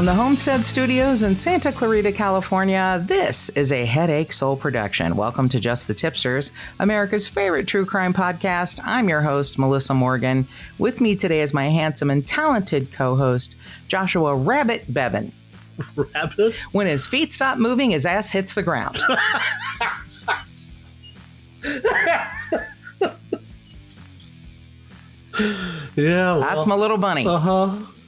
From the Homestead Studios in Santa Clarita, California, this is a Headache Soul production. Welcome to Just the Tip-Sters, America's favorite true crime podcast. I'm your host, Melissa Morgan. With me today is my handsome and talented co-host, Joshua Rabbit Bevan. Rabbit? When his feet stop moving, his ass hits the ground. Yeah, well, that's my little bunny.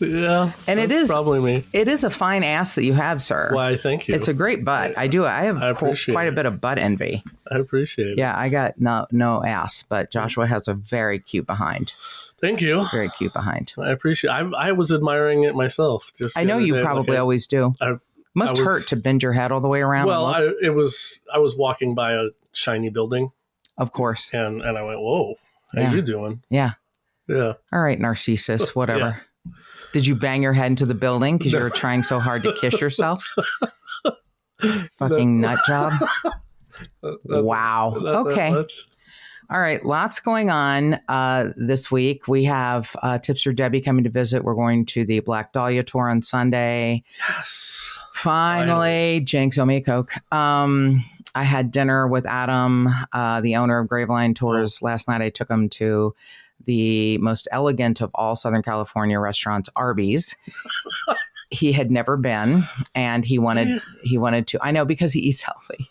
Yeah, and it is probably me. It is a fine ass that you have, sir. Why? Thank you. It's a great butt. I have quite a bit of butt envy. I appreciate it. Yeah, I got no ass, but Joshua has a very cute behind. Thank you. Very cute behind. I appreciate. I was admiring it myself. I know you probably always do. Must hurt to bend your head all the way around. Well, I was walking by a shiny building, of course, and I went, "Whoa, how you doing?" Yeah. Yeah. All right, Narcissus, whatever. Yeah. Did you bang your head into the building because you were trying so hard to kiss yourself? Fucking nut job. Wow. Okay. All right. Lots going on this week. We have Tipster Debbie coming to visit. We're going to the Black Dahlia tour on Sunday. Yes. Finally. Jinx, owe me a Coke. I had dinner with Adam, the owner of Graveline Tours. Last night I took him to the most elegant of all Southern California restaurants, Arby's. He had never been, and he wanted to. I know, because he eats healthy.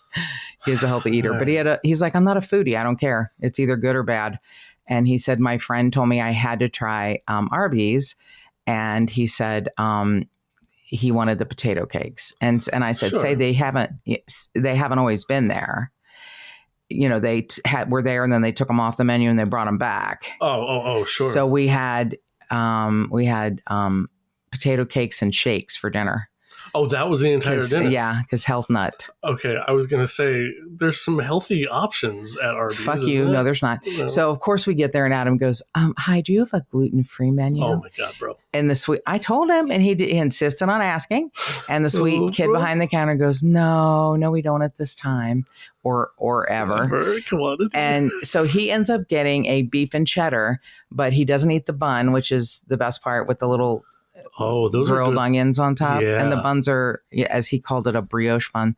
He's a healthy eater, but he's like, I'm not a foodie. I don't care. It's either good or bad. And he said, my friend told me I had to try Arby's, and he said he wanted the potato cakes, and I said, say they haven't always been there. You know, they were there, and then they took them off the menu and they brought them back. Oh, sure. So we had potato cakes and shakes for dinner. Oh, that was the entire dinner? Yeah, because health nut. Okay, I was going to say, there's some healthy options at Arby's. Fuck you. No, there's not. No. So, of course, we get there, and Adam goes, hi, do you have a gluten-free menu? Oh, my God, bro. And I told him, and he insisted on asking. And the sweet kid behind the counter goes, no, we don't at this time or ever. Come on. And so he ends up getting a beef and cheddar, but he doesn't eat the bun, which is the best part, with the little those grilled onions on top. Yeah. And the buns are, as he called it, a brioche bun.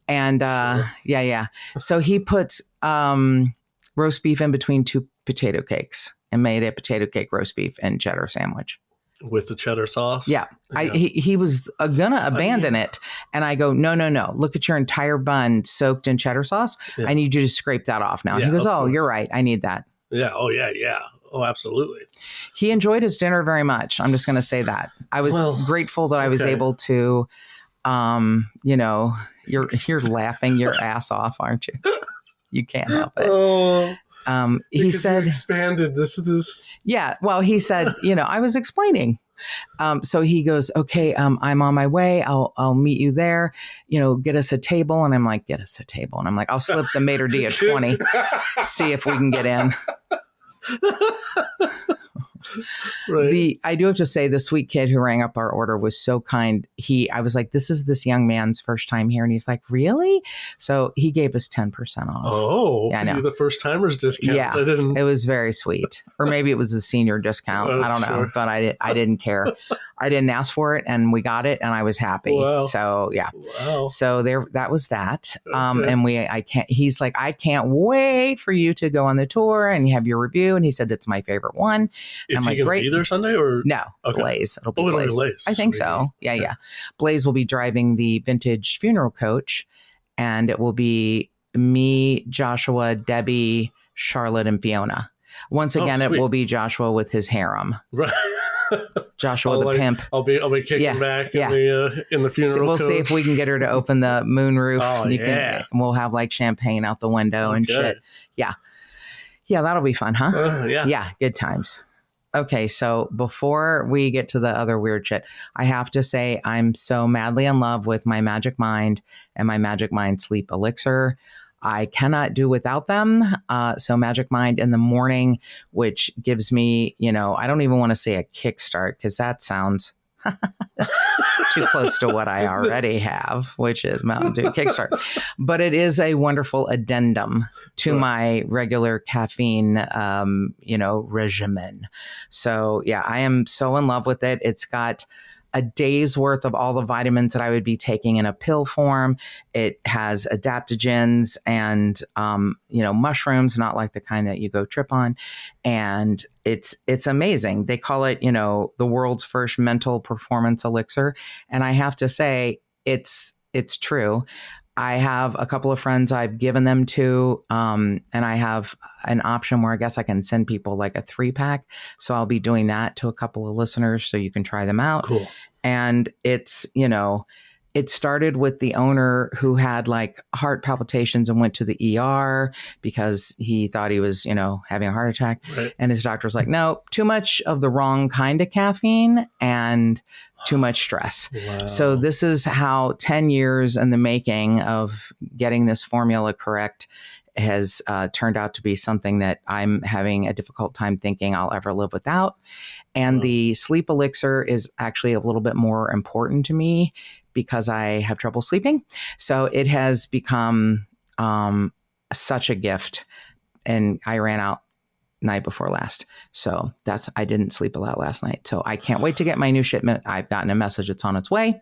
And sure. Yeah. So he puts roast beef in between two potato cakes and made a potato cake, roast beef, and cheddar sandwich. With the cheddar sauce? Yeah. He was gonna abandon it. And I go, no. Look at your entire bun soaked in cheddar sauce. Yeah. I need you to scrape that off now. Yeah, he goes, you're right. I need that. Yeah. Oh, yeah. Oh, absolutely. He enjoyed his dinner very much. I'm just going to say that. I was grateful that I was able to, you're laughing your ass off, aren't you? You can't help it. Oh, he said, you expanded this. Yeah. Well, he said, I was explaining. So he goes, okay, I'm on my way. I'll meet you there, get us a table. And I'm like, get us a table. And I'm like, I'll slip the maitre d' a 20, see if we can get in. Right. I do have to say, the sweet kid who rang up our order was so kind. I was like, this is this young man's first time here. And he's like, really? So he gave us 10% off. Oh, yeah, I know. The first timers discount. Yeah, it was very sweet. Or maybe it was a senior discount. I don't know, but I didn't care. I didn't ask for it, and we got it, and I was happy. Wow. So yeah. Wow. So that was that. Okay. And he's like, I can't wait for you to go on the tour and have your review. And he said, it's my favorite one. Is he going to be there Sunday or? No, okay. Blaze. It'll be Blaze. I think so. Yeah. Blaze will be driving the vintage funeral coach, and it will be me, Joshua, Debbie, Charlotte, and Fiona. Once again, it will be Joshua with his harem. Right. Joshua the pimp. I'll be kicking back in the funeral. We'll coach. see if we can get her to open the moonroof. Oh, and we'll have like champagne out the window and shit. Yeah, that'll be fun, huh? Yeah, good times. Okay, so before we get to the other weird shit, I have to say I'm so madly in love with my Magic Mind and my Magic Mind Sleep Elixir. I cannot do without them. So Magic Mind in the morning, which gives me, I don't even want to say a kickstart, because that sounds too close to what I already have, which is Mountain Dew Kickstart. But it is a wonderful addendum to my regular caffeine, regimen. So yeah, I am so in love with it. It's got a day's worth of all the vitamins that I would be taking in a pill form. It has adaptogens and, mushrooms, not like the kind that you go trip on. And it's amazing. They call it, the world's first mental performance elixir. And I have to say, it's true. I have a couple of friends I've given them to, and I have an option where I guess I can send people like a 3-pack. So I'll be doing that to a couple of listeners so you can try them out. Cool. And it's, it started with the owner who had like heart palpitations and went to the ER because he thought he was, having a heart attack. Right. And his doctor was like, no, too much of the wrong kind of caffeine and too much stress. Wow. So this is how 10 years in the making of getting this formula correct has turned out to be something that I'm having a difficult time thinking I'll ever live without. And the sleep elixir is actually a little bit more important to me because I have trouble sleeping. So it has become such a gift. And I ran out night before last. So I didn't sleep a lot last night. So I can't wait to get my new shipment. I've gotten a message. It's on its way.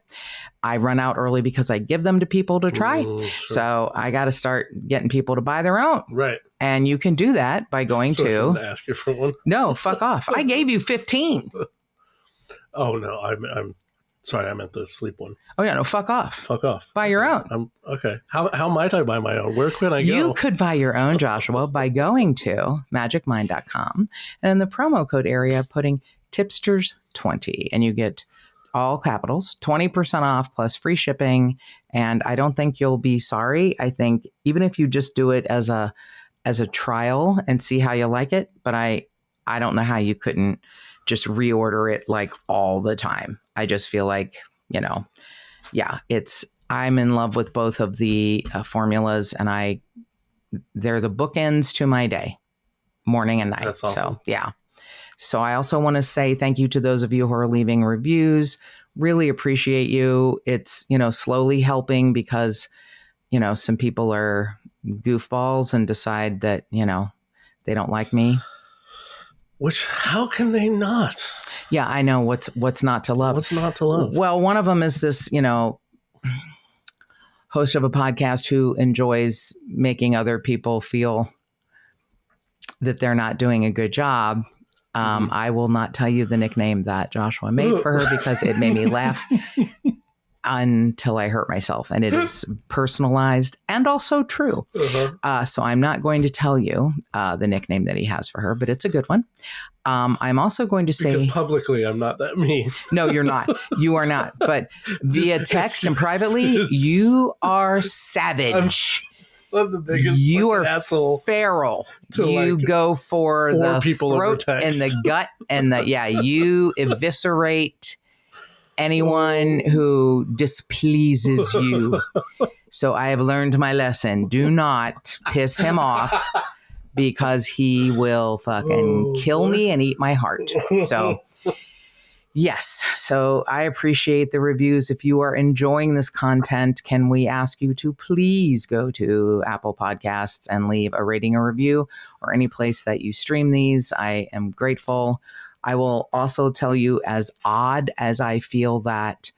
I run out early because I give them to people to try. Sure. So I got to start getting people to buy their own. Right. And you can do that by going so to. I shouldn't ask you for one. No, fuck off. I gave you 15. Oh no, I'm sorry. I meant the sleep one. Oh yeah, no, fuck off. Fuck off. Buy your own. Okay. How might I buy my own? Where can I go? You could buy your own, Joshua, by going to magicmind.com and in the promo code area putting Tip-Sters20 and you get all capitals, 20% off plus free shipping. And I don't think you'll be sorry. I think even if you just do it as a trial and see how you like it, but I don't know how you couldn't just reorder it like all the time. I just feel like, I'm in love with both of the formulas and they're the bookends to my day, morning and night. That's awesome. So, yeah. So I also want to say thank you to those of you who are leaving reviews. Really appreciate you. It's, slowly helping because, some people are goofballs and decide that, they don't like me. How can they not? Yeah, I know what's not to love. What's not to love? Well, one of them is this, host of a podcast who enjoys making other people feel that they're not doing a good job. I will not tell you the nickname that Joshua made for her because it made me laugh until I hurt myself. And it is personalized and also true. Uh-huh. So I'm not going to tell you the nickname that he has for her, but it's a good one. I'm also going to say... Because publicly, I'm not that mean. No, you're not. You are not. But via text and privately, you are savage. I'm the biggest you are asshole. feral. You go for the throat and the gut and you eviscerate anyone who displeases you. So I have learned my lesson. Do not piss him off because he will fucking kill me and eat my heart. So yes. So I appreciate the reviews. If you are enjoying this content, can we ask you to please go to Apple Podcasts and leave a rating or review or any place that you stream these? I am grateful. I will also tell you, as odd as I feel that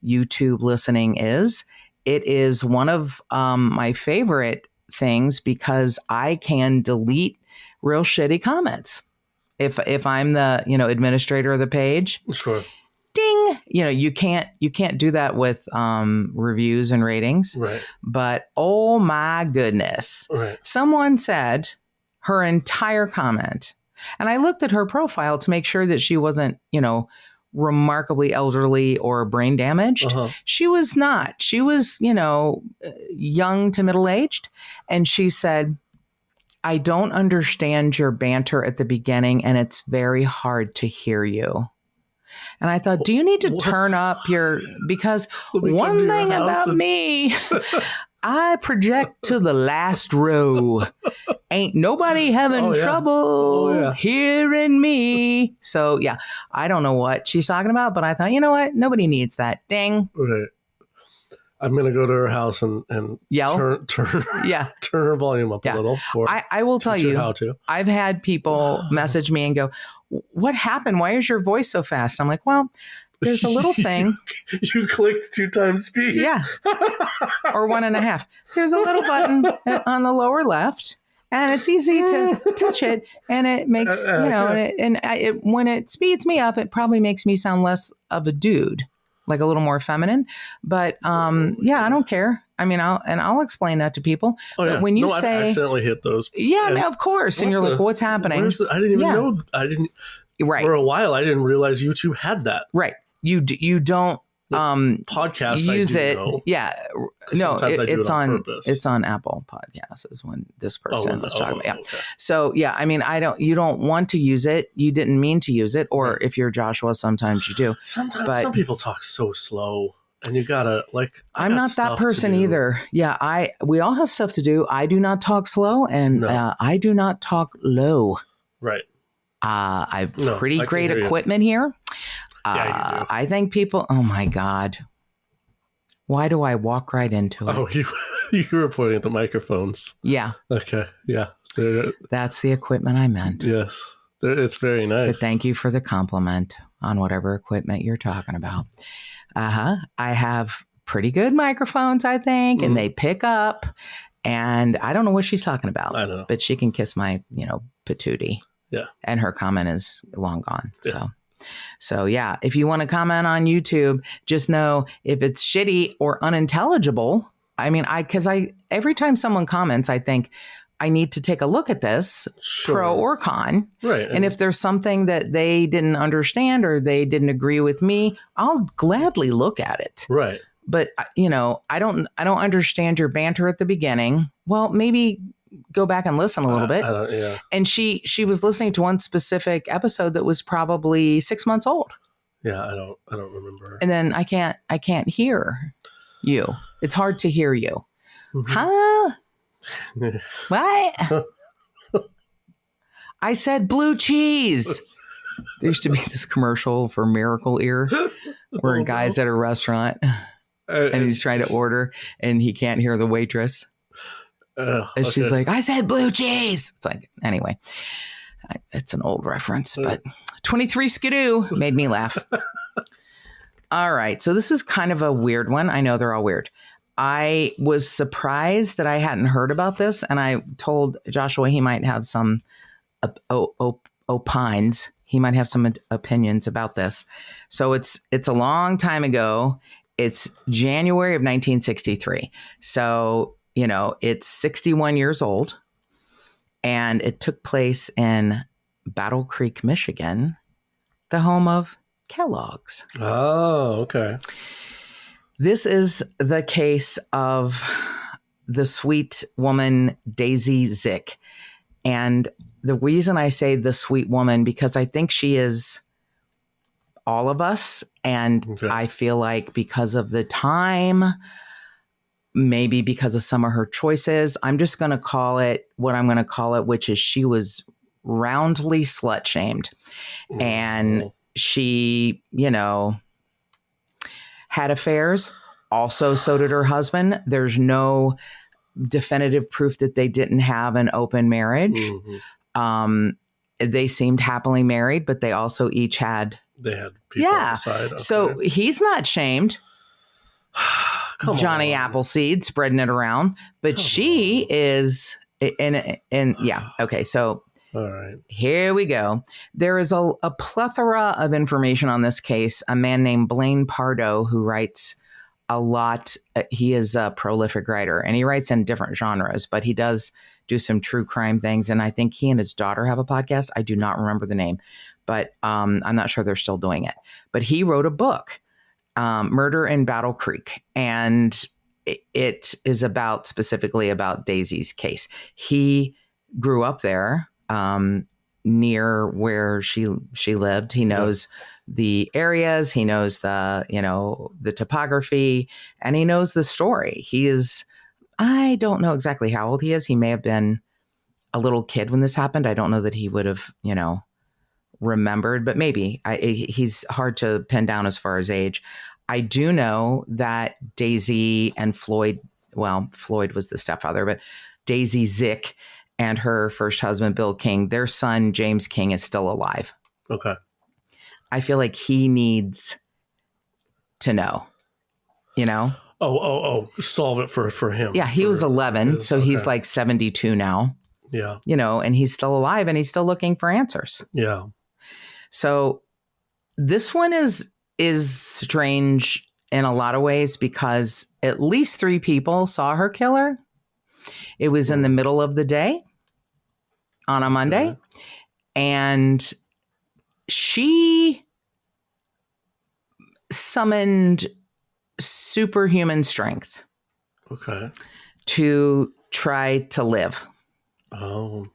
YouTube listening is, it is one of my favorite things because I can delete real shitty comments. If I'm the, administrator of the page, sure. Ding, you can't do that with reviews and ratings. Right. But oh my goodness. Right. Someone said her entire comment. And I looked at her profile to make sure that she wasn't, remarkably elderly or brain damaged. Uh-huh. She was not. She was, young to middle-aged. And she said, I don't understand your banter at the beginning, and it's very hard to hear you. And I thought, do you need to turn up because one thing about me, I project to the last row. Ain't nobody having trouble hearing me. So, yeah, I don't know what she's talking about, but I thought, you know what? Nobody needs that. Ding. Right. I'm going to go to her house and yell. Turn her volume up a little. I will tell you how to. I've had people message me and go, what happened? Why is your voice so fast? I'm like, well, there's a little thing. You clicked 2 times speed. Yeah. Or 1.5. There's a little button on the lower left, and it's easy to touch it, and it makes, when it speeds me up, it probably makes me sound less of a dude, like a little more feminine. But I don't care. I mean, I'll explain that to people. Oh, yeah. But when you I've accidentally hit those. Yeah, of course. And you're like, what's happening? I didn't even know. I didn't. Right. For a while, I didn't realize YouTube had that. Right. You don't podcasts use it. Know. Yeah. No, it's on purpose. It's on Apple Podcasts is when this person was talking about. Yeah. Okay. So yeah, I mean, you don't want to use it. You didn't mean to use it. Or if you're Joshua, sometimes you do. Sometimes some people talk so slow. And you gotta I'm not that person either. Yeah, we all have stuff to do. I do not talk slow, and I do not talk low. Right. I have pretty great equipment here. Yeah, you do. I think people. Oh my God! Why do I walk right into it? Oh, you were pointing at the microphones. Yeah. Okay. Yeah. That's the equipment I meant. Yes, it's very nice. But thank you for the compliment on whatever equipment you're talking about. I have pretty good microphones, I think, and they pick up. And I don't know what she's talking about. I know, but she can kiss my, patootie. Yeah. And her comment is long gone. Yeah. So yeah, if you want to comment on YouTube, just know if it's shitty or unintelligible. I mean, because every time someone comments, I think I need to take a look at this, pro or con. Right. And if there's something that they didn't understand or they didn't agree with me, I'll gladly look at it. Right. But I don't understand your banter at the beginning. Well, maybe go back and listen a little bit. Yeah. And she was listening to one specific episode that was probably 6 months old. Yeah, I don't remember. And then I can't hear you. It's hard to hear you. Mm-hmm. Huh? What? I said blue cheese. There used to be this commercial for Miracle Ear where a guy's at a restaurant and he's trying to order and he can't hear the waitress. And she's like, I said blue cheese. It's like, anyway, it's an old reference, but 23 Skidoo made me laugh. All right. So this is kind of a weird one. I know they're all weird. I was surprised that I hadn't heard about this. And I told Joshua he might have some opines. He might have some opinions about this. So it's a long time ago. It's January of 1963. So, it's 61 years old. And it took place in Battle Creek, Michigan, the home of Kellogg's. Oh, okay. This is the case of the sweet woman, Daisy Zick. And the reason I say the sweet woman, because I think she is all of us. And I feel like because of the time, maybe because of some of her choices, I'm just going to call it what I'm going to call it, which is she was roundly slut shamed. And she, had affairs. Also, so did her husband. There's no definitive proof that they didn't have an open marriage. Mm-hmm. They seemed happily married, but they also each had... They had people on the side. Okay. So he's not shamed. Johnny Appleseed spreading it around. But she is... yeah. Okay, so... All right. Here we go. There is a plethora of information on this case. A man named Blaine Pardo who writes a lot. He is a prolific writer and he writes in different genres, but he does do some true crime things. And I think he and his daughter have a podcast. I do not remember the name, but I'm not sure they're still doing it. But he wrote a book, Murder in Battle Creek. And it is specifically about Daisy's case. He grew up there. Near where she lived. He knows the areas, he knows the topography, and he knows the story. I don't know exactly how old he is. He may have been a little kid when this happened. I don't know that he would have, remembered, but maybe. He's hard to pin down as far as age. I do know that Daisy and Floyd was the stepfather, but Daisy Zick and her first husband, Bill King, their son, James King, is still alive. Okay. I feel like he needs to know, you know? Solve it for him. Yeah, he was 11, so he's like 72 now. Yeah. You know, and he's still alive and he's still looking for answers. Yeah. So this one is strange in a lot of ways because at least 3 people saw her kill her. It was in the middle of the day on a Monday. Okay. And she summoned superhuman strength. Okay. To try to live. Oh.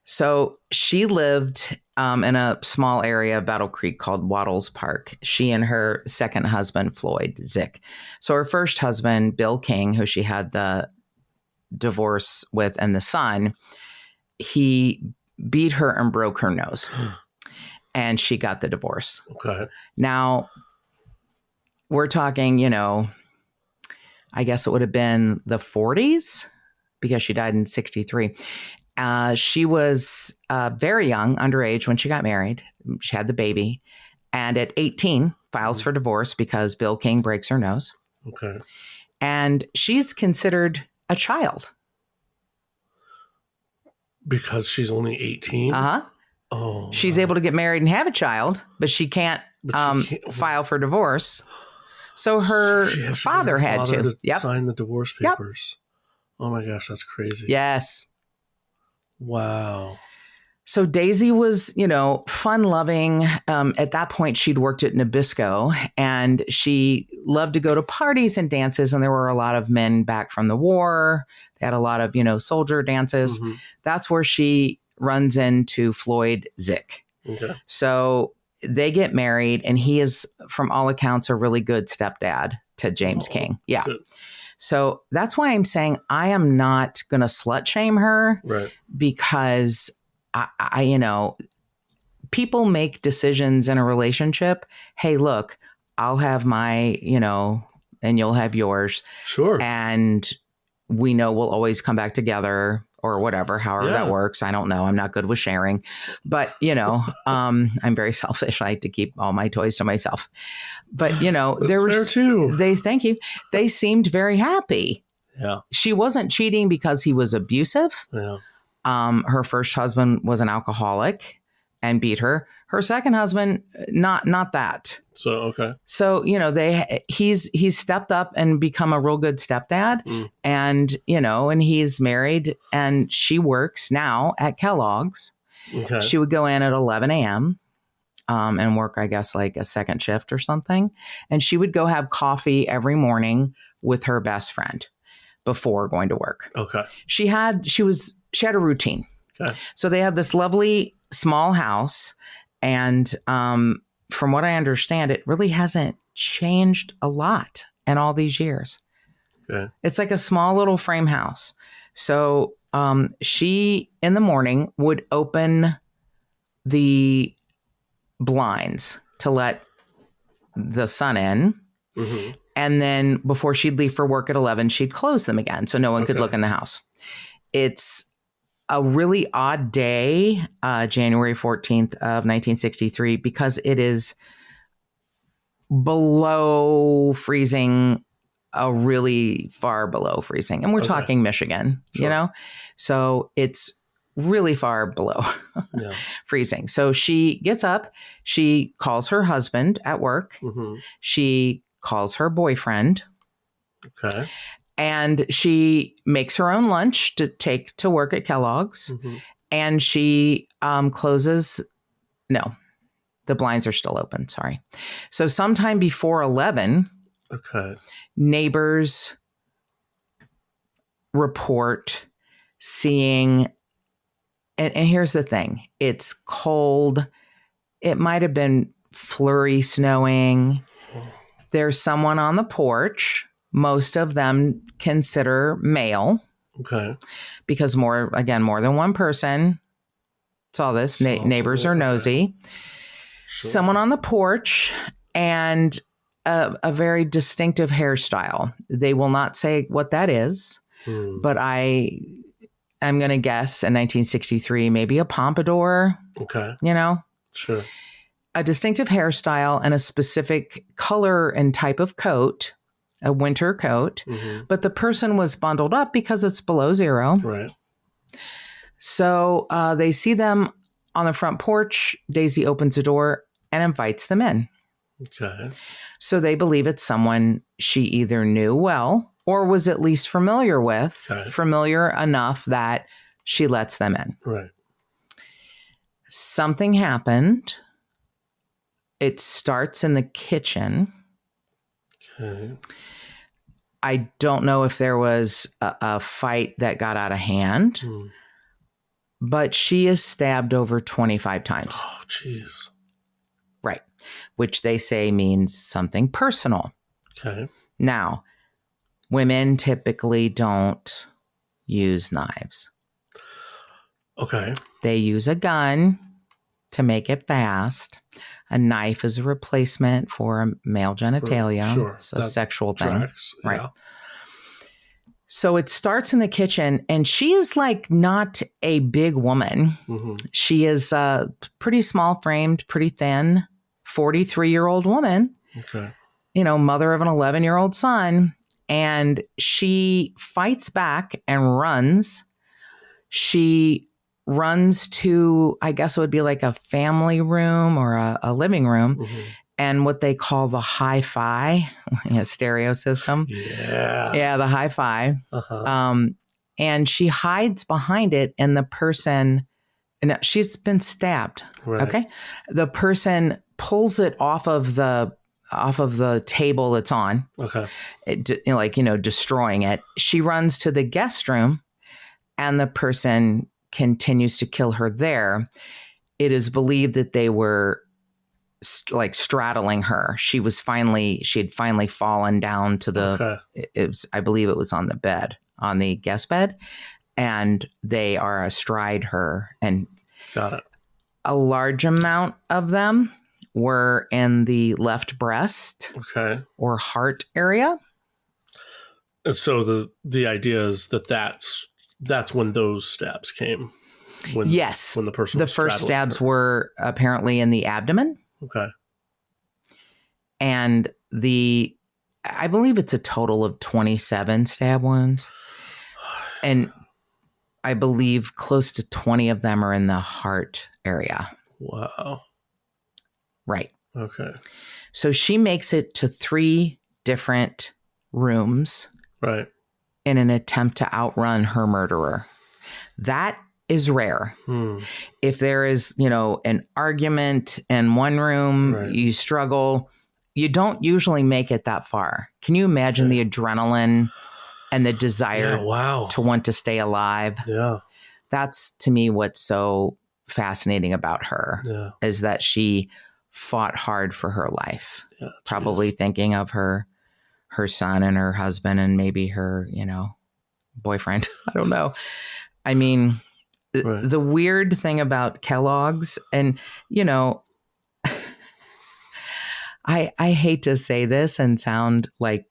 So she lived in a small area of Battle Creek called Wattles Park. She and her second husband, Floyd Zick. So her first husband, Bill King, who she had the divorce with and the son, he beat her and broke her nose. And she got the divorce. Okay. Now, we're talking, you know, I guess it would have been the 40s because she died in 63. She was very young, underage when she got married. She had the baby. And at 18, files for divorce because Bill King breaks her nose. Okay. And she's considered a child. Because she's only 18? Uh-huh. Oh. She's able to get married and have a child, but she can't, file for divorce. So her father had to sign the divorce papers. Yep. Oh my gosh, that's crazy. Yes. Wow. So Daisy was, you know, fun loving. At that point, she'd worked at Nabisco and she loved to go to parties and dances. And there were a lot of men back from the war. They had a lot of, you know, soldier dances. Mm-hmm. That's where she runs into Floyd Zick. Okay. So they get married and he is, from all accounts, a really good stepdad to James King. Yeah. Good. So that's why I'm saying I am not going to slut shame her. Right. Because I, you know, people make decisions in a relationship. Hey, look, I'll have my, you know, and you'll have yours. Sure. And we know we'll always come back together or whatever, however that works. I don't know. I'm not good with sharing, but you know, I'm very selfish. I like to keep all my toys to myself, but you know, there was fair too. Thank you. They seemed very happy. Yeah. She wasn't cheating because he was abusive. Yeah. Her first husband was an alcoholic and beat her. Her second husband, not that. So, okay. So, you know, he's stepped up and become a real good stepdad and, you know, and he's married and she works now at Kellogg's. Okay. She would go in at 11 a.m. And work, I guess, like a second shift or something. And she would go have coffee every morning with her best friend before going to work. Okay. She had a routine. Okay. So they had this lovely small house. And from what I understand, it really hasn't changed a lot in all these years. Okay. It's like a small little frame house. So she, in the morning, would open the blinds to let the sun in. Mm-hmm. And then before she'd leave for work at 11, she'd close them again so no one could look in the house. It's a really odd day, January 14th of 1963, because it is below freezing, really far below freezing. And we're talking Michigan, you know? So it's really far below freezing. So she gets up, she calls her husband at work. Mm-hmm. She calls her boyfriend. Okay. And she makes her own lunch to take to work at Kellogg's. Mm-hmm. And she closes. No, the blinds are still open. Sorry. So sometime before 11, neighbors report seeing, and here's the thing. It's cold. It might have been flurry snowing. There's someone on the porch. Most of them consider male. Okay. Because more than one person saw this. Neighbors are nosy. Sure. Someone on the porch and a very distinctive hairstyle. They will not say what that is, but I'm going to guess in 1963, maybe a pompadour. Okay. You know? Sure. a distinctive hairstyle and a specific color and type of coat, a winter coat, but the person was bundled up because it's below zero. Right. So they see them on the front porch. Daisy opens the door and invites them in. Okay. So they believe it's someone she either knew well or was at least familiar with, familiar enough that she lets them in. Right. Something happened. It starts in the kitchen. Okay. I don't know if there was a fight that got out of hand, but she is stabbed over 25 times. Oh, jeez. Right. Which they say means something personal. Okay. Now, women typically don't use knives. Okay. They use a gun to make it fast. A knife is a replacement for a male genitalia. Sure. It's a sexual thing. Tracks. Right. Yeah. So it starts in the kitchen, and she is like not a big woman. She is pretty small framed, pretty thin, 43-year-old woman. Okay. Mother of an 11-year-old son. And she fights back and runs. She runs to, I guess it would be like a family room or a living room, and what they call the hi-fi, stereo system. Yeah, the hi-fi. And she hides behind it, and the person, and she's been stabbed. Right. Okay. The person pulls it off of the table it's on. Okay. Destroying it. She runs to the guest room, and the person continues to kill her there. It is believed that they were straddling her. She had finally fallen down to the, I believe it was on the bed, on the guest bed, and they are astride her. And got it. A large amount of them were in the left breast or heart area. And so the idea is that's when those stabs came. When the person the first stabs were apparently in the abdomen. Okay. And I believe it's a total of 27 stab wounds. And I believe close to 20 of them are in the heart area. Wow. Right. Okay. So she makes it to 3 different rooms. Right. In an attempt to outrun her murderer. That is rare. If there is, an argument in one room, you struggle, you don't usually make it that far. Can you imagine the adrenaline and the desire to want to stay alive? Yeah. That's, to me, what's so fascinating about her is that she fought hard for her life, probably thinking of her son and her husband and maybe her, boyfriend. I don't know. I mean, the weird thing about Kellogg's, and, I hate to say this and sound like,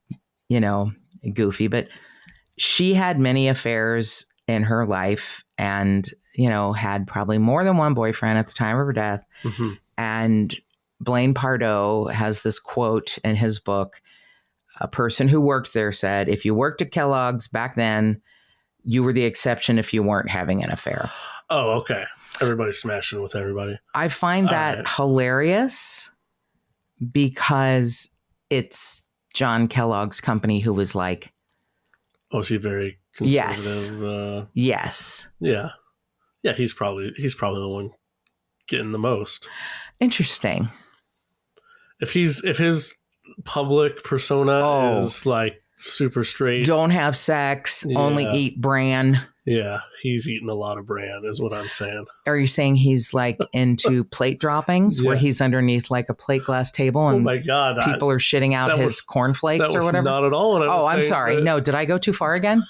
goofy, but she had many affairs in her life and, had probably more than one boyfriend at the time of her death. And Blaine Pardoe has this quote in his book. A person who worked there said, if you worked at Kellogg's back then, you were the exception if you weren't having an affair. Oh, okay. Everybody's smashing with everybody. I find that hilarious because it's John Kellogg's company who was like... Oh, is he very conservative? Yes. Yeah. Yeah, he's probably the one getting the most. Interesting. If his public persona is like super straight, don't have sex, only eat bran. Yeah, he's eating a lot of bran is what I'm saying. Are you saying he's like into plate droppings where he's underneath like a plate glass table and oh my God, people are shitting out his cornflakes or whatever? Not at all what I was saying. I'm sorry. No, did I go too far again?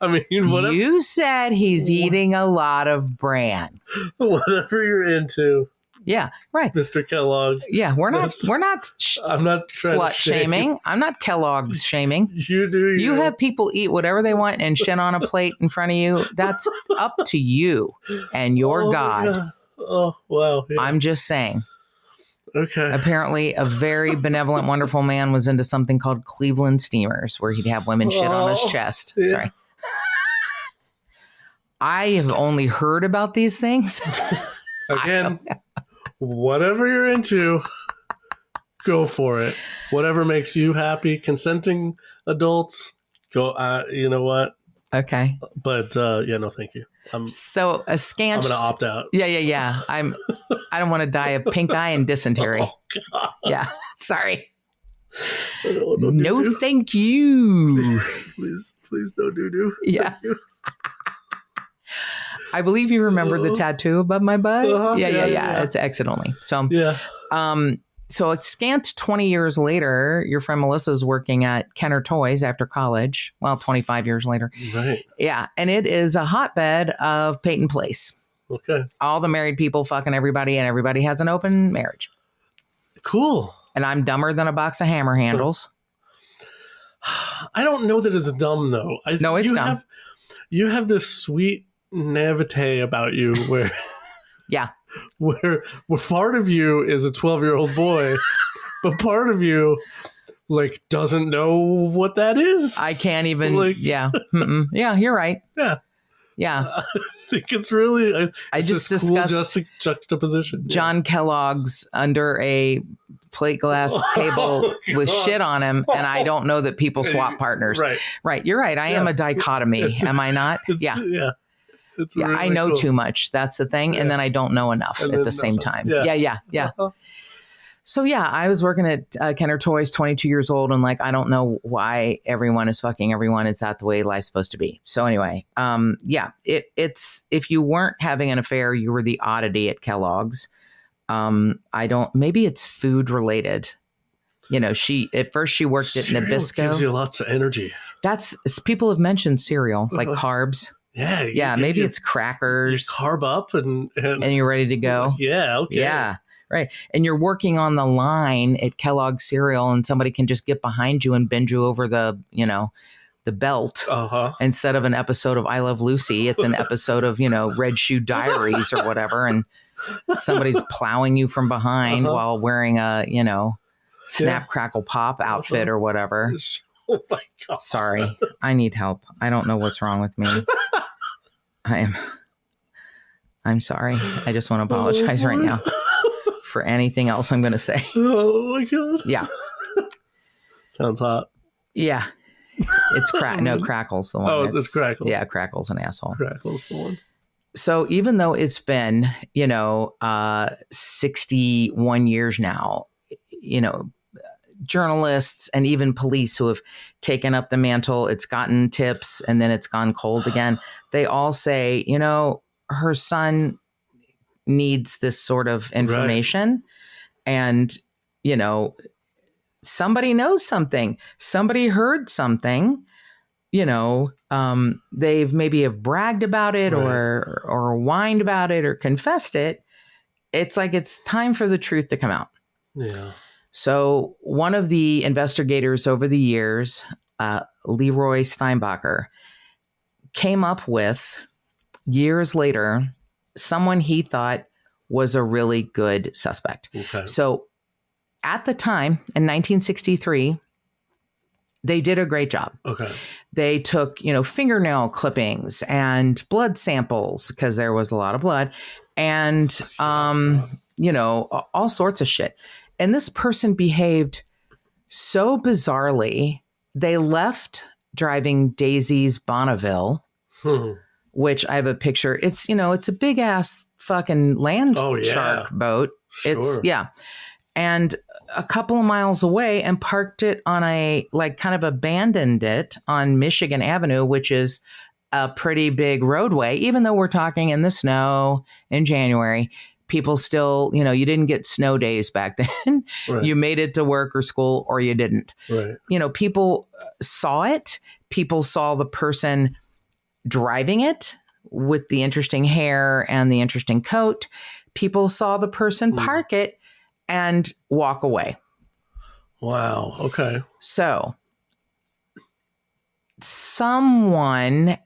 I mean, whatever. You said he's eating a lot of bran. Whatever you're into. Yeah, right. Mr. Kellogg. Yeah, I'm not slut shaming. I'm not Kellogg's shaming. You do. You have people eat whatever they want and shit on a plate in front of you. That's up to you and your God. Yeah. Oh, wow. Yeah. I'm just saying. Okay. Apparently, a very benevolent, wonderful man was into something called Cleveland steamers, where he'd have women shit on his chest. Yeah. Sorry. I have only heard about these things. Again, whatever you're into, go for it. Whatever makes you happy. Consenting adults, go. You know what? Okay. But no, thank you. So a scant. I'm going to opt out. Yeah. I don't want to die of pink eye and dysentery. Oh, God. Yeah. Sorry. No, thank you. Please no doo-doo. Yeah. I believe you remember the tattoo above my butt. Yeah. It's exit only. So, so a scant 20 years later, your friend Melissa's working at Kenner Toys after college. Well, 25 years later. Right. Yeah. And it is a hotbed of Peyton Place. Okay. All the married people fucking everybody, and everybody has an open marriage. Cool. And I'm dumber than a box of hammer handles. I don't know that it's dumb, though. No, it's dumb. You have this sweet naivete about you where... Yeah. Where part of you is a 12-year-old boy, but part of you like doesn't know what that is. I can't even. Yeah. Yeah, you're right. Yeah. I think it's really. I just discussed cool juxtaposition. John Kellogg's under a plate glass table with shit on him, and I don't know that people swap partners. Right. You're right. I am a dichotomy. Am I not? Yeah. Really I know too much. That's the thing. And then I don't know enough at the same time. Yeah. So I was working at Kenner Toys, 22 years old. And like, I don't know why everyone is fucking everyone. Is that the way life's supposed to be? So anyway, it's, if you weren't having an affair, you were the oddity at Kellogg's. Maybe it's food related. At first she worked at Nabisco. Gives you lots of energy. People have mentioned cereal, like carbs. Yeah. Maybe it's crackers. You carb up and you're ready to go. Yeah. Okay. Yeah. Right. And you're working on the line at Kellogg cereal, and somebody can just get behind you and bend you over the belt. Instead of an episode of I Love Lucy, it's an episode of, Red Shoe Diaries or whatever. And somebody's plowing you from behind while wearing a, snap, crackle, pop outfit or whatever. Oh my God. Sorry. I need help. I don't know what's wrong with me. I'm sorry. I just want to apologize right now for anything else I'm going to say. Oh my God. Yeah. Sounds hot. Yeah. It's Crackle's the one. Oh, it's Crackle. Yeah, Crackle's an asshole. Crackle's the one. So even though it's been, 61 years now, journalists and even police who have taken up the mantle, it's gotten tips and then it's gone cold again. They all say, her son needs this sort of information. Right. And, somebody knows something, somebody heard something, they've maybe have bragged about it or whined about it or confessed it. It's like, it's time for the truth to come out. Yeah. So one of the investigators over the years, Leroy Steinbacher, came up with, years later, someone he thought was a really good suspect. Okay. So at the time, in 1963, they did a great job. Okay. They took, fingernail clippings and blood samples, because there was a lot of blood, and, all sorts of shit. And this person behaved so bizarrely, they left driving Daisy's Bonneville, which I have a picture. It's, it's a big ass fucking land shark boat. Sure. And a couple of miles away, and parked it on abandoned it on Michigan Avenue, which is a pretty big roadway, even though we're talking in the snow in January. People still, you didn't get snow days back then. Right. You made it to work or school, or you didn't. Right. People saw it. People saw the person driving it with the interesting hair and the interesting coat. People saw the person park it and walk away. Wow. Okay. So someone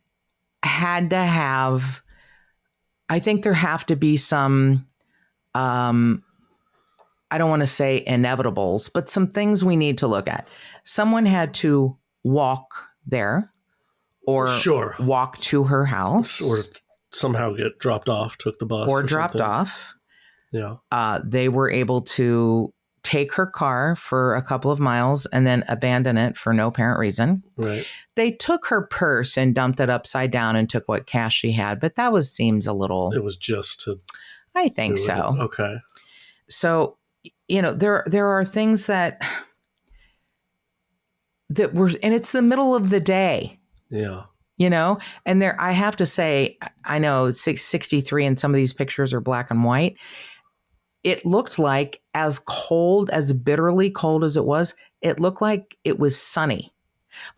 had to have, I think there have to be some I don't want to say inevitables, but some things we need to look at. Someone had to walk there or Sure. walk to her house. Or somehow get dropped off, took the bus. Or dropped off. Yeah. They were able to take her car for a couple of miles and then abandon it for no apparent reason. Right. They took her purse and dumped it upside down and took what cash she had, but that seems a little... It was just to... I think so. Okay. So, there are things that were... And it's the middle of the day. Yeah. And I have to say, I know 63 and some of these pictures are black and white. It looked like as bitterly cold as it was, it looked like it was sunny.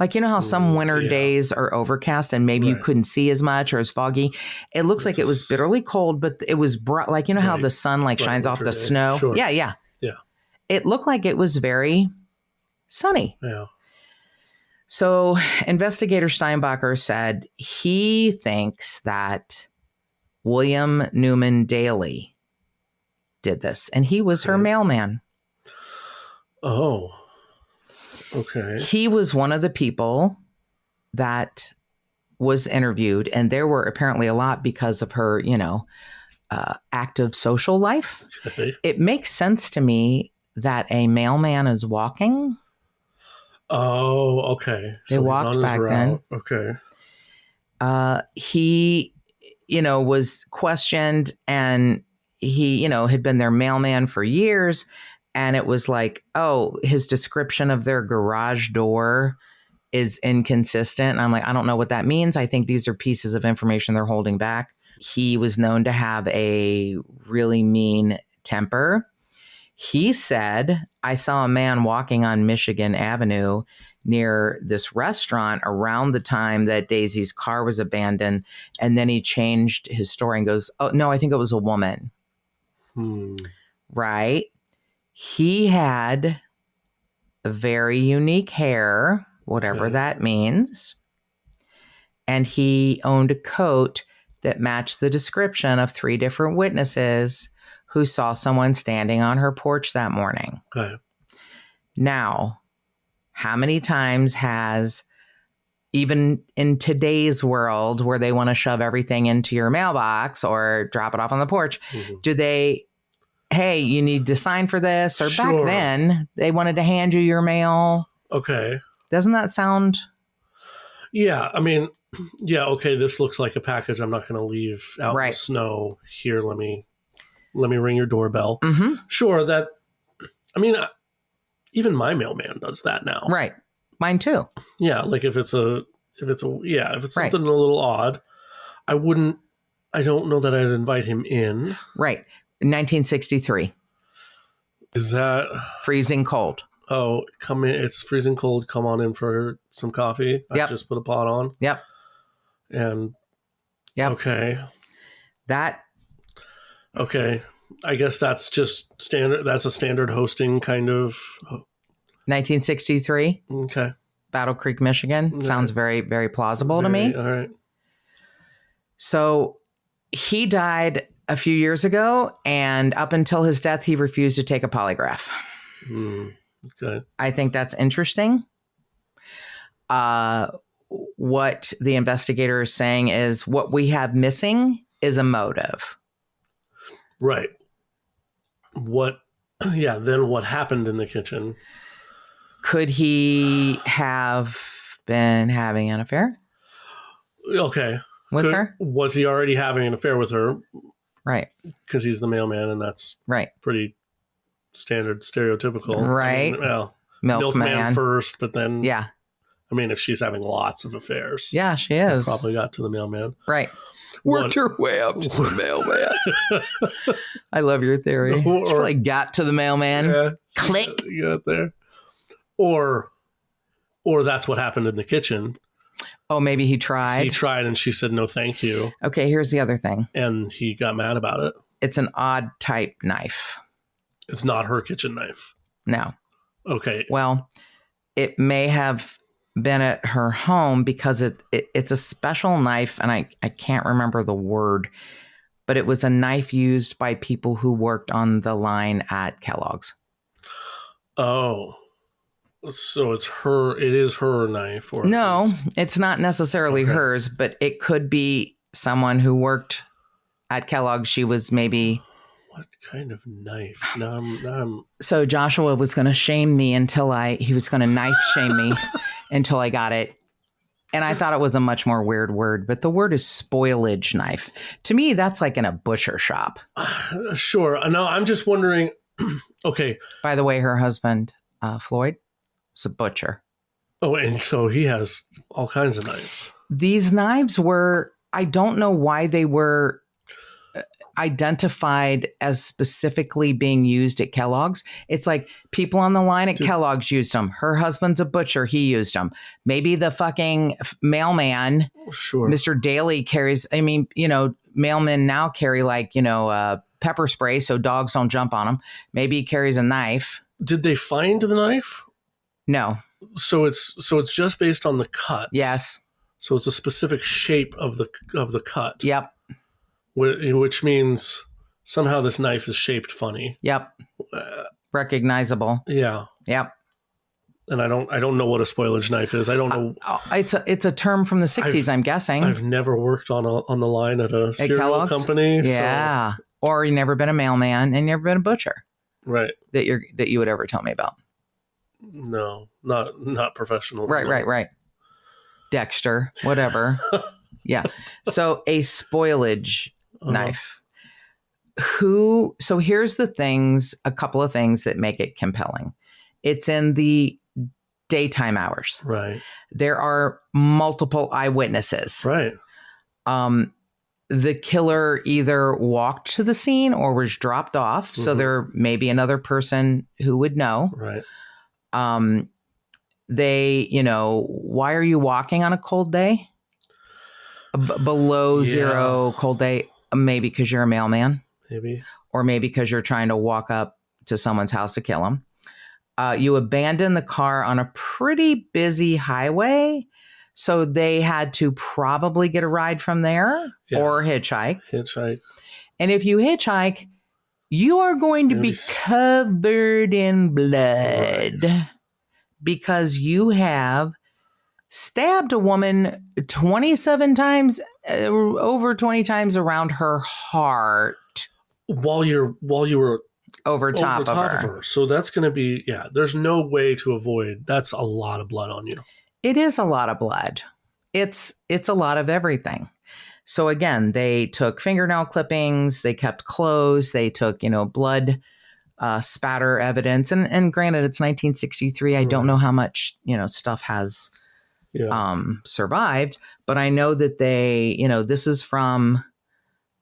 Like, how some winter days are overcast and maybe you couldn't see as much or as foggy. It looks like it was bitterly cold, but it was bright. Like, how the sun shines off the snow. Sure. Yeah. It looked like it was very sunny. Yeah. So investigator Steinbacher said he thinks that William Newman Daly did this, and he was her mailman. Oh, okay. He was one of the people that was interviewed, and there were apparently a lot because of her, active social life. Okay. It makes sense to me that a mailman is walking. Oh, okay. They walked back then. Okay. He, was questioned, and he, had been their mailman for years. And it was like, oh, his description of their garage door is inconsistent. And I'm like, I don't know what that means. I think these are pieces of information they're holding back. He was known to have a really mean temper. He said, I saw a man walking on Michigan Avenue near this restaurant around the time that Daisy's car was abandoned. And then he changed his story and goes, oh, no, I think it was a woman. Right. He had a very unique hair, whatever that means. And he owned a coat that matched the description of 3 different witnesses who saw someone standing on her porch that morning. Okay. Now, how many times has, even in today's world where they want to shove everything into your mailbox or drop it off on the porch, do they, hey, you need to sign for this? Or back then, they wanted to hand you your mail. Okay. Doesn't that sound... Yeah, I mean, yeah, okay, this looks like a package I'm not going to leave out in the snow. Here, let me ring your doorbell. Mm-hmm. Sure, that, I mean, even my mailman does that now. Right. Mine too. Yeah, like if it's something a little odd, I don't know that I'd invite him in. Right. 1963. Is that freezing cold? Oh, come in. It's freezing cold. Come on in for some coffee. I just put a pot on. Yep. And okay. Okay. I guess that's just standard. That's a standard hosting kind of. 1963. Okay. Battle Creek, Michigan. Sounds very, very plausible to me. All right. So he died a few years ago, and up until his death, he refused to take a polygraph. Okay. I think that's interesting. What the investigator is saying is what we have missing is a motive. Right. Then what happened in the kitchen? Could he have been having an affair? Okay. With her? Was he already having an affair with her? Right. Because he's the mailman, and that's pretty standard, stereotypical. Right. I mean, well, milkman first, but then... Yeah. I mean, if she's having lots of affairs. Yeah, she is. Probably got to the mailman. Right. Worked her way up to the mailman. I love your theory. She probably got to the mailman. Yeah, click. You got there. Or that's what happened in the kitchen. Oh, maybe he tried. He tried and she said, no, thank you. Okay, here's the other thing. And he got mad about it. It's an odd type knife. It's not her kitchen knife. No. Okay. Well, it may have been at her home because it's a special knife, and I can't remember the word, but it was a knife used by people who worked on the line at Kellogg's. Oh, so it is her knife, or no, it's not necessarily hers, but it could be someone who worked at Kellogg's. She was maybe. What kind of knife? Now I'm... So Joshua was going to shame me he was going to knife shame me until I got it. And I thought it was a much more weird word, but the word is spoilage knife. To me, that's like in a butcher shop. Sure. No, I'm just wondering. Okay. By the way, her husband, Floyd, is a butcher. Oh, and so he has all kinds of knives. These knives I don't know why they were identified as specifically being used at Kellogg's. It's like people on the line at Kellogg's used them. Her husband's a butcher. He used them. Maybe the fucking mailman, sure, Mr. Daly carries, mailmen now carry pepper spray so dogs don't jump on them. Maybe he carries a knife. Did they find the knife? No. So it's just based on the cut. Yes. So it's a specific shape of the cut. Yep. Which means somehow this knife is shaped funny. Yep. Recognizable. Yeah. Yep. And I don't know what a spoilage knife is. I don't know. It's a term from the 60s, I'm guessing. I've never worked on the line at a cereal company. Yeah. So. Or you've never been a mailman and never been a butcher. Right. That you would ever tell me about. No, not professional. Right. Dexter, whatever. Yeah. So a spoilage knife. So here's a couple of things that make it compelling. It's in the daytime hours. Right. There are multiple eyewitnesses. Right. The killer either walked to the scene or was dropped off. Mm-hmm. So there may be another person who would know. Right. Why are you walking on a cold day? Below zero cold day? Maybe because you're a mailman. Maybe. Or maybe because you're trying to walk up to someone's house to kill them. You abandoned the car on a pretty busy highway. So they had to probably get a ride from there or hitchhike. And if you hitchhike, you are going to be covered in blood because you have stabbed a woman 27 times, over 20 times around her heart. While you were over top of her. So that's going to be, there's no way to avoid. That's a lot of blood on you. It is a lot of blood. It's a lot of everything. So again, they took fingernail clippings, they kept clothes, they took, blood spatter evidence. And granted, it's 1963. I don't know how much, stuff has survived, but I know that they, this is from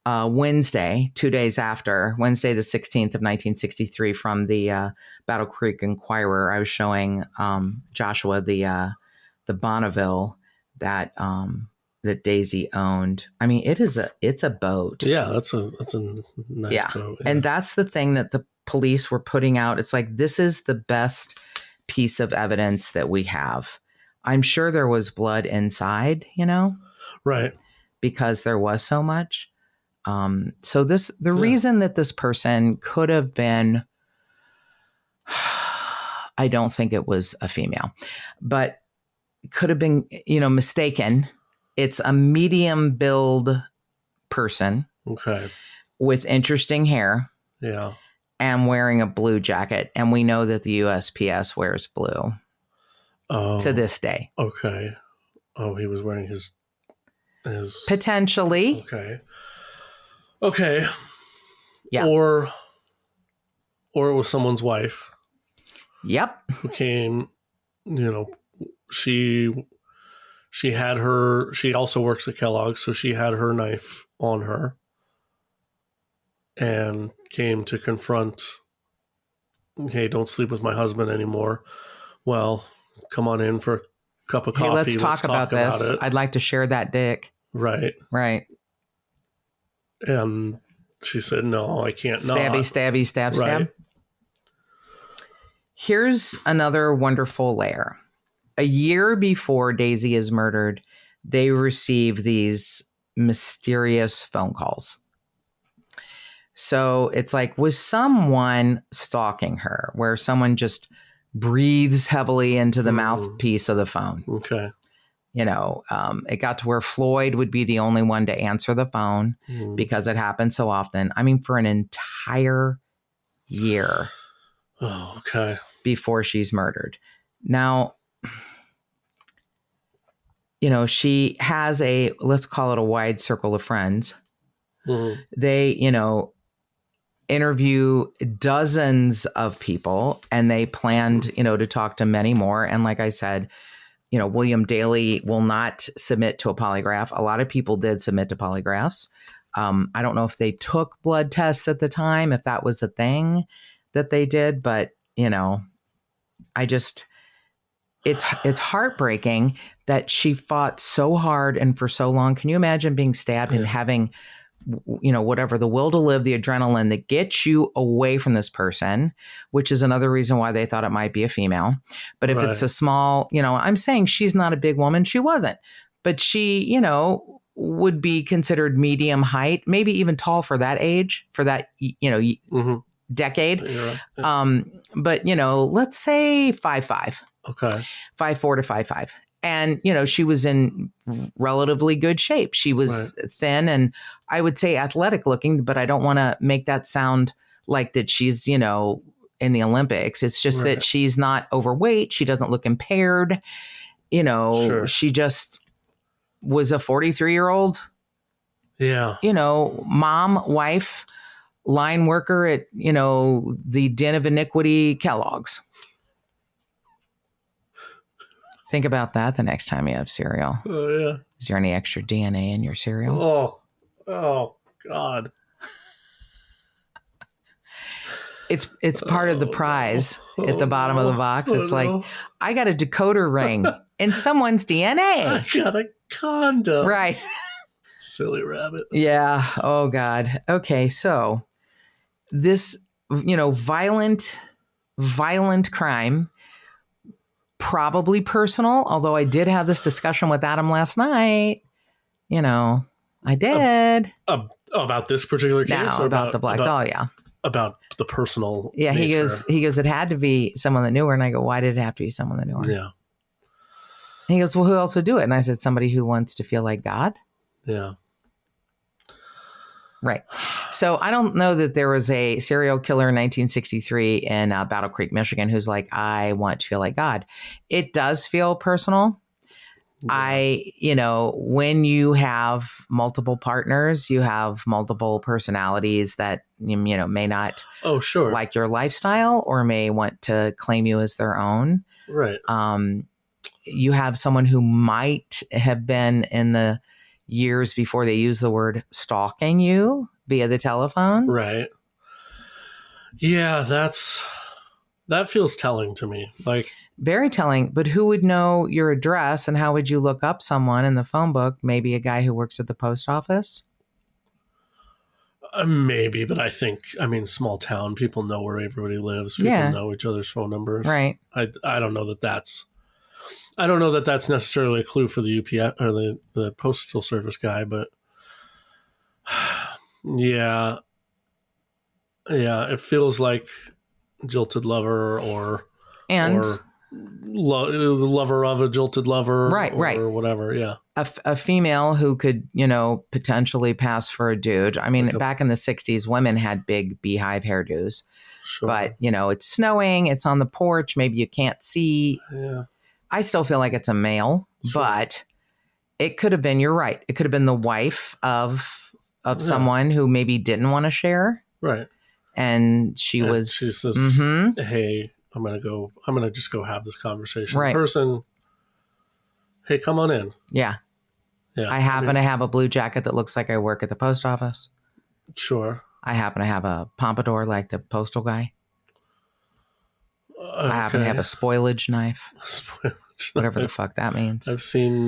Wednesday, 2 days after, Wednesday, the 16th of 1963, from the Battle Creek Inquirer. I was showing Joshua the Bonneville that Daisy owned. I mean, it's a boat. Yeah, that's a nice boat. Yeah. And that's the thing that the police were putting out. It's like, this is the best piece of evidence that we have. I'm sure there was blood inside, right, because there was so much. So the reason that this person could have been, I don't think it was a female, but could have been, mistaken. It's a medium build person. Okay. With interesting hair. Yeah. And wearing a blue jacket. And we know that the USPS wears blue. To this day. Okay. Oh, he was wearing his potentially. Okay. Yeah. Or it was someone's wife. Yep. Who came, she also works at Kellogg's, so she had her knife on her and came to confront, hey, don't sleep with my husband anymore. Well, come on in for a cup of coffee. Hey, let's talk about this. I'd like to share that dick. Right. And she said, no, I can't. Stabby, stab. Here's another wonderful layer. A year before Daisy is murdered, they receive these mysterious phone calls. So it's like, was someone stalking her where someone just breathes heavily into the mouthpiece of the phone? Okay. It got to where Floyd would be the only one to answer the phone because it happened so often. I mean, for an entire year. Oh, okay. Before she's murdered. Now, she has let's call it a wide circle of friends. Mm-hmm. They, interview dozens of people, and they planned, to talk to many more. And like I said, William Daley will not submit to a polygraph. A lot of people did submit to polygraphs. I don't know if they took blood tests at the time, if that was a thing that they did, but it's heartbreaking that she fought so hard and for so long. Can you imagine being stabbed and having, whatever, the will to live, the adrenaline that gets you away from this person, which is another reason why they thought it might be a female. But if it's a small, I'm saying she's not a big woman. She wasn't, but she, would be considered medium height, maybe even tall for that age, for that, decade. Right. But, let's say 5'5". Okay. 5'4" to 5'5". And, she was in relatively good shape. She was thin and I would say athletic looking, but I don't want to make that sound like that she's, in the Olympics. It's just that she's not overweight. She doesn't look impaired. She just was a 43-year-old, mom, wife, line worker at, the Den of Iniquity Kellogg's. Think about that the next time you have cereal. Oh, yeah. Is there any extra DNA in your cereal? Oh, God. It's part of the prize at the bottom of the box. It's like, I got a decoder ring in someone's DNA. I got a condom. Right. Silly rabbit. Yeah. Oh, God. Okay. So this, violent crime, probably personal, although I did have this discussion with Adam last night. I did. About this particular case? No, or about the Black Dahlia. About the personal nature. He goes, it had to be someone that knew her. And I go, why did it have to be someone that knew her? Yeah. And he goes, well, who else would do it? And I said, somebody who wants to feel like God. Yeah. Right. So I don't know that there was a serial killer in 1963 in Battle Creek, Michigan, who's like, I want to feel like God. It does feel personal. Yeah. When you have multiple partners, you have multiple personalities that, may not like your lifestyle or may want to claim you as their own. Right. You have someone who might have been in the years before they use the word stalking you via the telephone. Right. Yeah, that feels telling to me. Like, very telling, but who would know your address and how would you look up someone in the phone book? Maybe a guy who works at the post office? Maybe, but I think, small town, people know where everybody lives. People know each other's phone numbers. Right. I don't know that that's necessarily a clue for the UPS or the postal service guy, but yeah, it feels like jilted lover or the lover of a jilted lover, right, or whatever. Yeah, a female who could potentially pass for a dude. I mean, back in the 60s, women had big beehive hairdos, but it's snowing, it's on the porch, maybe you can't see. Yeah. I still feel like it's a male, but it could have been, you're right. It could have been the wife of someone who maybe didn't want to share. Right. And she says, hey, I'm going to just go have this conversation in person. Hey, come on in. Yeah. Yeah. I happen to have a blue jacket that looks like I work at the post office. Sure. I happen to have a pompadour like the postal guy. I happen to have a spoilage knife. Whatever the fuck that means. I've seen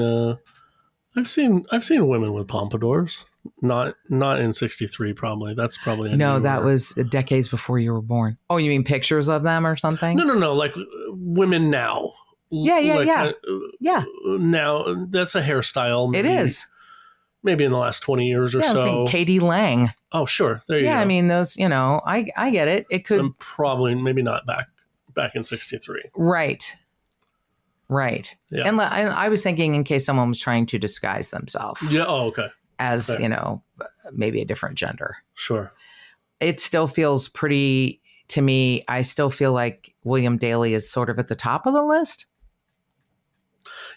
women with pompadours. Not in 63, probably. That's probably that was decades before you were born. Oh, you mean pictures of them or something? No. Like women now. Yeah. Now that's a hairstyle. Maybe. It is. maybe in the last 20 years or I was so. thinking Katie Lang. Oh, sure. There you go. Yeah, I mean, those, I get it. It could. And probably, maybe not back in 63. Right. Yeah. And I was thinking in case someone was trying to disguise themselves. Yeah. Oh, okay. As, maybe a different gender. Sure. It still feels pretty, to me, I still feel like William Daley is sort of at the top of the list.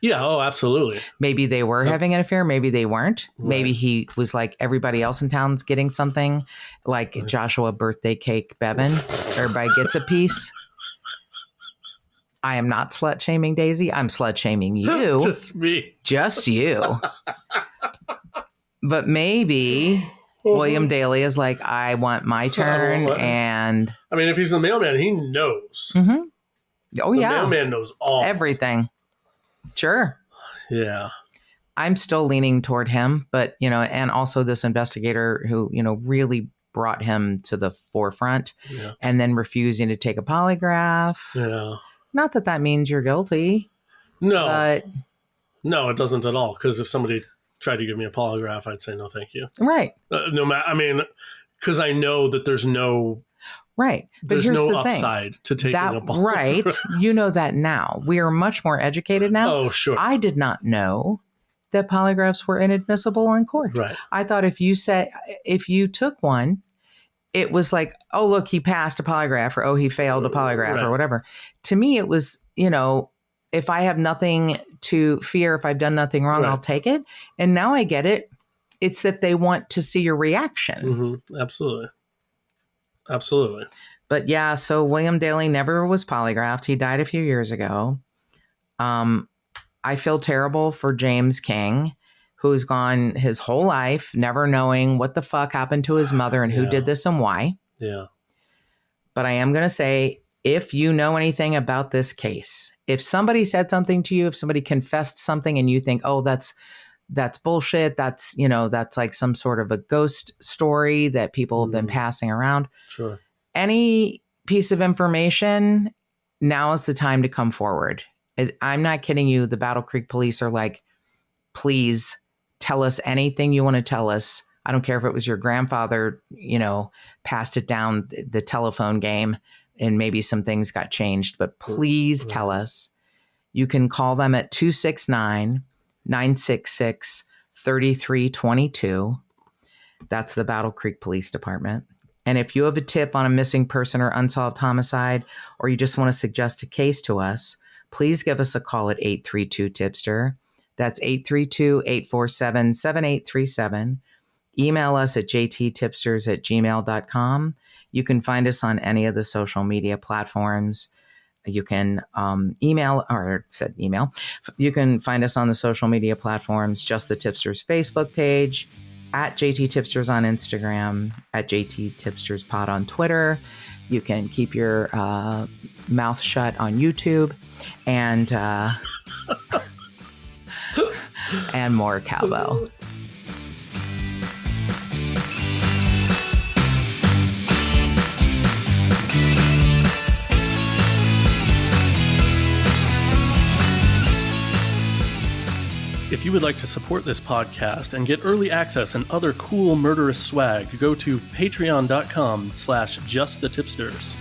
Yeah. Oh, absolutely. Maybe they were having an affair. Maybe they weren't. Right. Maybe he was like everybody else in town's getting something, like Joshua birthday cake Bevan. Everybody gets a piece. I am not slut shaming Daisy. I'm slut shaming you. Just me. Just you. But maybe William Daley is like, I want my turn. And I mean, if he's the mailman, he knows. Mm-hmm. Oh, the yeah. mailman knows all. Everything. Sure. Yeah. I'm still leaning toward him, but, and also this investigator who, really brought him to the forefront and then refusing to take a polygraph. Yeah. Not that means you're guilty. No. But no, it doesn't at all. Because if somebody tried to give me a polygraph, I'd say no, thank you. Right. No matter. I mean, because I know that there's no. Right. But there's here's no the upside to taking a polygraph. Right. You know that now. We are much more educated now. Oh, sure. I did not know that polygraphs were inadmissible in court. Right. I thought if you took one, it was like, oh, look, he passed a polygraph, or oh, he failed a polygraph, or whatever. To me, it was, if I have nothing to fear, if I've done nothing wrong, I'll take it. And now I get it. It's that they want to see your reaction. Mm-hmm. Absolutely. Absolutely. But yeah, so William Daley never was polygraphed. He died a few years ago. I feel terrible for James King, who's gone his whole life never knowing what the fuck happened to his mother and who did this and why. Yeah. But I am going to say, if you know anything about this case, if somebody said something to you, if somebody confessed something and you think, oh, that's bullshit. That's like some sort of a ghost story that people have been passing around. Sure. Any piece of information, now is the time to come forward. I'm not kidding you. The Battle Creek police are like, please tell us anything you want to tell us. I don't care if it was your grandfather, passed it down the telephone game and maybe some things got changed, but please tell us. You can call them at 269-966-3322. That's the Battle Creek Police Department. And if you have a tip on a missing person or unsolved homicide, or you just want to suggest a case to us, please give us a call at 832-TIPSTER. That's 832-847-7837. Email us at jttipsters@gmail.com. You can find us on any of the social media platforms. You can email. You can find us on the social media platforms, just the Tipsters Facebook page, at JT Tipsters on Instagram, at JT Tipsters Pod on Twitter. You can keep your mouth shut on YouTube, and and more cowbell. If you would like to support this podcast and get early access and other cool murderous swag, go to patreon.com/justthetipsters.